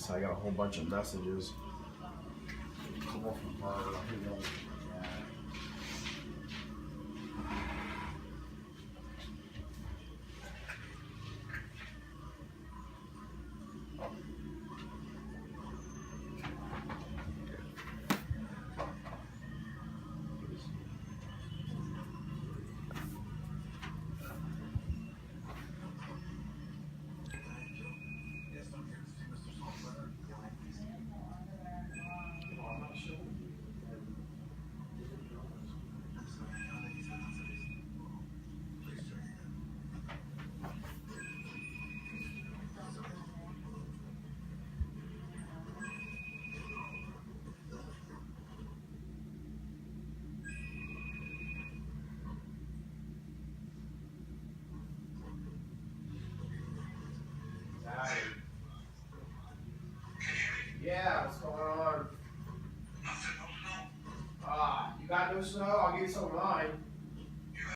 So I got a whole bunch of messages. A couple from her. Who knows? Yeah, what's going on? You got no snow? I'll give you some of mine.